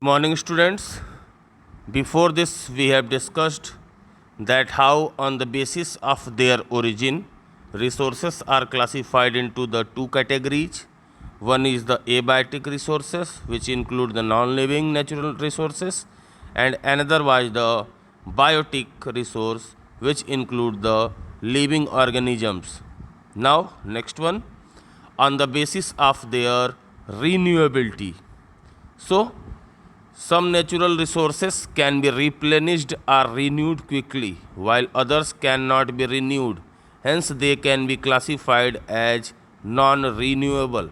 Morning, students. Before this, we have discussed that how, on the basis of their origin, resources are classified into the two categories. One is the abiotic resources, which include the non-living natural resources, and another was the biotic resource, which include the living organisms. Now, next one, on the basis of their renewability. So, some natural resources can be replenished or renewed quickly, while others cannot be renewed. Hence, they can be classified as non renewable.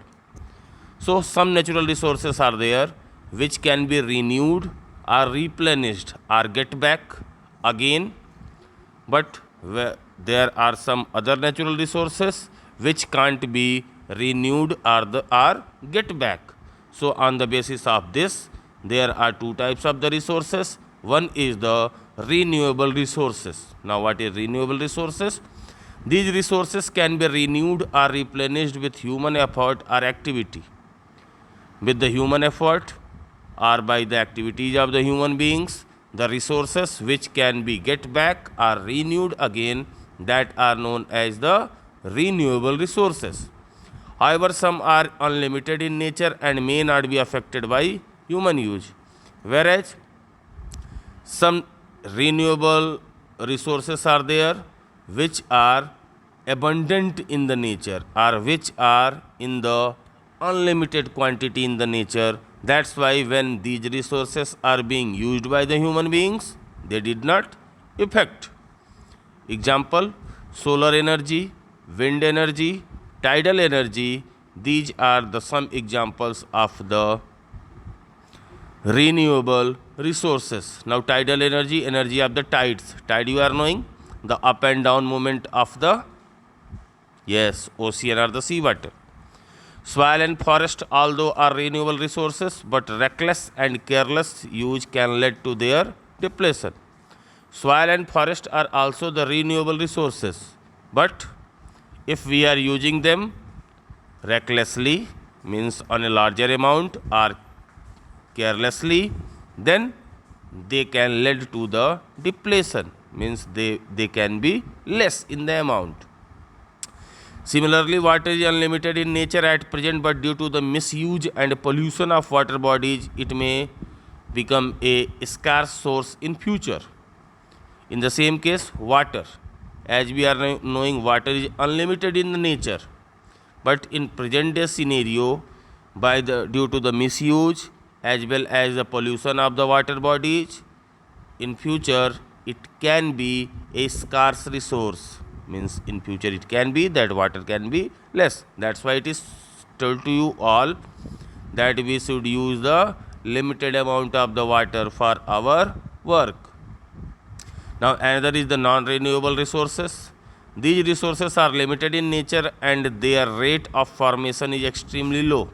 So, some natural resources are there which can be renewed or replenished or get back again, but there are some other natural resources which can't be renewed or get back. So, on the basis of this, there are two types of the resources. One is the renewable resources. Now, what is renewable resources? These resources can be renewed or replenished with human effort or activity. With the human effort or by the activities of the human beings, the resources which can be get back or renewed again, that are known as the renewable resources. However, some are unlimited in nature and may not be affected by human use, whereas some renewable resources are there which are abundant in the nature or which are in the unlimited quantity in the nature. That's why when these resources are being used by the human beings, they did not affect. Example, solar energy, wind energy, tidal energy. These are the some examples of the renewable resources. Now, tidal energy, energy of the tides. Tide, you are knowing, the up and down movement of the, yes, ocean or the sea water. Soil and forest, although are renewable resources, but reckless and careless use can lead to their depletion. Soil and forest are also the renewable resources, but if we are using them recklessly, means on a larger amount, or carelessly, then they can lead to the depletion, means they can be less in the amount. Similarly, water is unlimited in nature at present, but due to the misuse and pollution of water bodies, it may become a scarce source in future. In the same case, water, as we are knowing, water is unlimited in the nature, but in present day scenario, due to the misuse as well as the pollution of the water bodies, in future it can be a scarce resource, means in future it can be that water can be less. That's why it is told to you all that we should use the limited amount of the water for our work. Now, another is the non-renewable resources. These resources are limited in nature and their rate of formation is extremely low.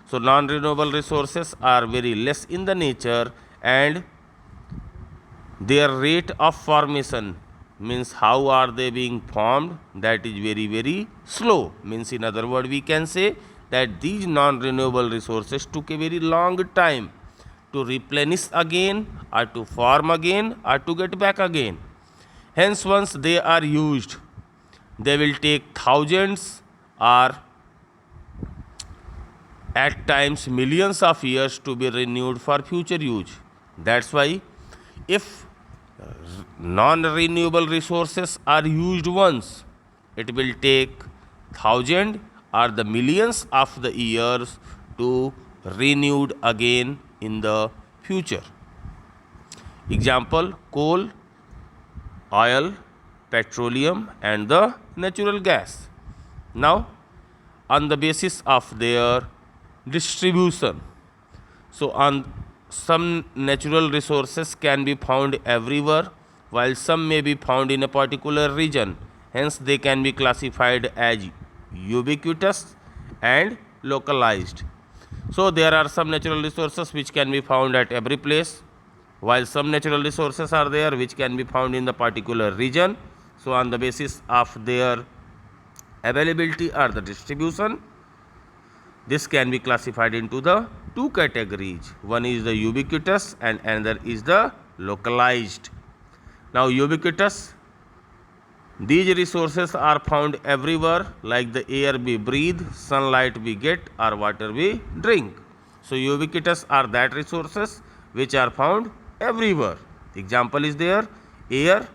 So, non-renewable resources are very less in the nature and their rate of formation, means how are they being formed, that is very slow. Means in other words, we can say that these non-renewable resources took a very long time to replenish again or to form again or to get back again. Hence, once they are used, they will take thousands or at times millions of years to be renewed for future use. That's why if non-renewable resources are used once, it will take thousand or the millions of the years to renewed again in the future. Example, coal, oil, petroleum and the natural gas. Now, on the basis of their distribution, so on some natural resources can be found everywhere, while some may be found in a particular region. Hence, they can be classified as ubiquitous and localized. So, there are some natural resources which can be found at every place, while some natural resources are there which can be found in the particular region. So, on the basis of their availability or the distribution, this can be classified into the two categories. One is the ubiquitous and another is the localized. Now ubiquitous, these resources are found everywhere, like the air we breathe, sunlight we get, or water we drink. So ubiquitous are that resources which are found everywhere. Example is there, air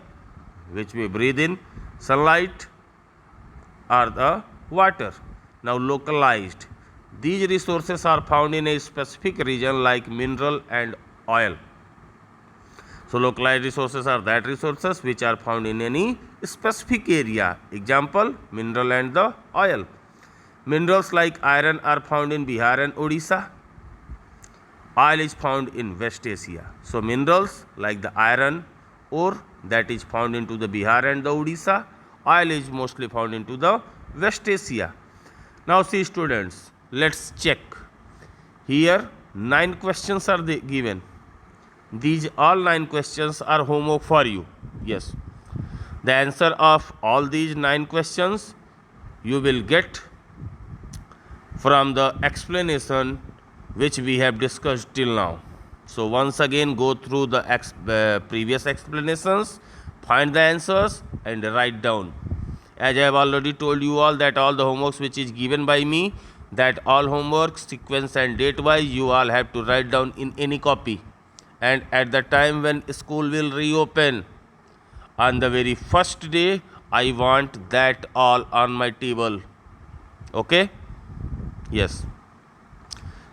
which we breathe in, sunlight or the water. Now localized, these resources are found in a specific region like mineral and oil. So localized resources are that resources which are found in any specific area. Example, mineral and the oil. Minerals like iron are found in Bihar and Odisha. Oil is found in West Asia. So minerals like the iron ore that is found into the Bihar and the Odisha. Oil is mostly found into the West Asia. Now see students, let's check. Here 9 questions are given. These all 9 questions are homework for you. Yes. The answer of all these 9 questions you will get from the explanation which we have discussed till now. So once again go through the previous explanations, find the answers and write down. As I have already told you all that all the homeworks which is given by me, that all homework sequence and date wise you all have to write down in any copy. And at the time when school will reopen, on the very first day, I want that all on my table. Okay? Yes.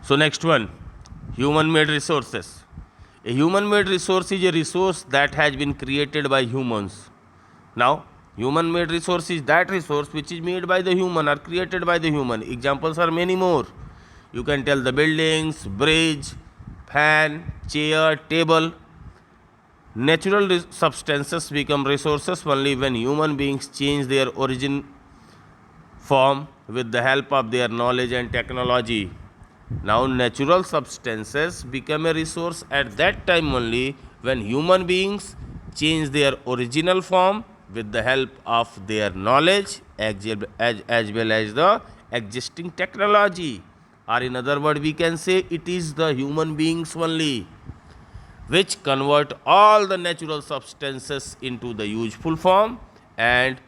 So next one, human made resources. A human made resource is a resource that has been created by humans. Now, human made resource is that resource which is made by the human or created by the human. Examples are many more. You can tell the buildings, bridge, fan, chair, table. Natural substances become resources only when human beings change their origin form with the help of their knowledge and technology. Now natural substances become a resource at that time only when human beings change their original form with the help of their knowledge as well as the existing technology. Or in other words, we can say it is the human beings only which convert all the natural substances into the useful form and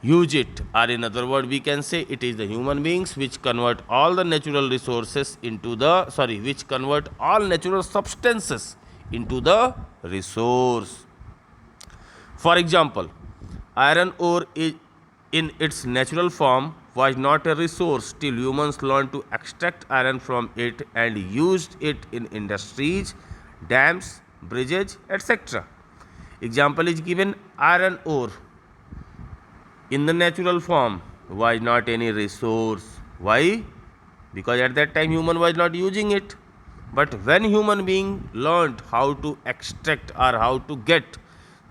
use it. Or in other words, we can say it is the human beings which convert all the natural resources into the, which convert all natural substances into the resource. For example, iron ore in its natural form was not a resource till humans learned to extract iron from it and used it in industries, dams, bridges, etc. Example is given, iron ore in the natural form was not any resource. Why? Because at that time human was not using it. But when human being learned how to extract or how to get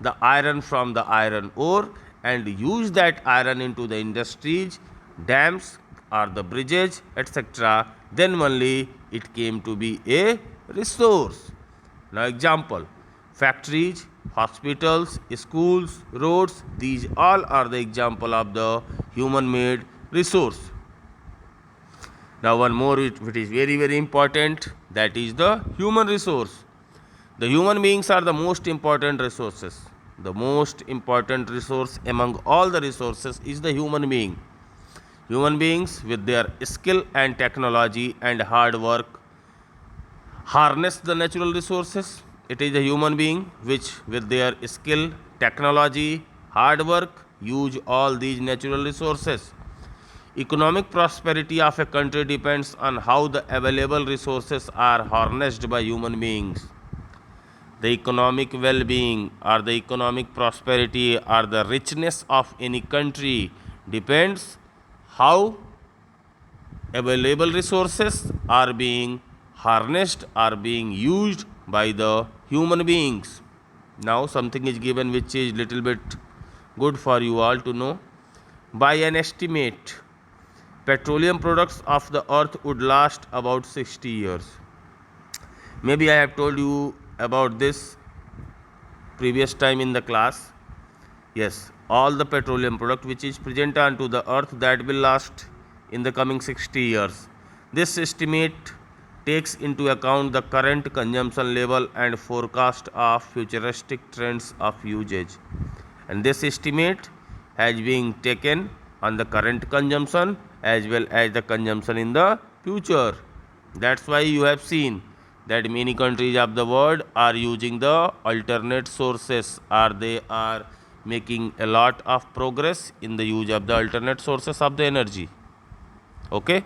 the iron from the iron ore and use that iron into the industries, dams or the bridges, etc., then only it came to be a resource. Now example, factories, hospitals, schools, roads, these all are the example of the human made resource. Now one more which is very very important, that is the human resource. The human beings are the most important resources. The most important resource among all the resources is the human being. Human beings with their skill and technology and hard work harness the natural resources. It is the human being which with their skill, technology, hard work use all these natural resources. Economic prosperity of a country depends on how the available resources are harnessed by human beings. The economic well-being or the economic prosperity or the richness of any country depends how available resources are being harnessed or being used by the human beings. Now something is given which is little bit good for you all to know. By an estimate, petroleum products of the earth would last about 60 years. Maybe I have told you about this previous time in the class. Yes, all the petroleum product which is present onto the earth that will last in the coming 60 years. This estimate takes into account the current consumption level and forecast of futuristic trends of usage. And this estimate has been taken on the current consumption as well as the consumption in the future. That's why you have seen that many countries of the world are using the alternate sources, or they are making a lot of progress in the use of the alternate sources of the energy. Okay.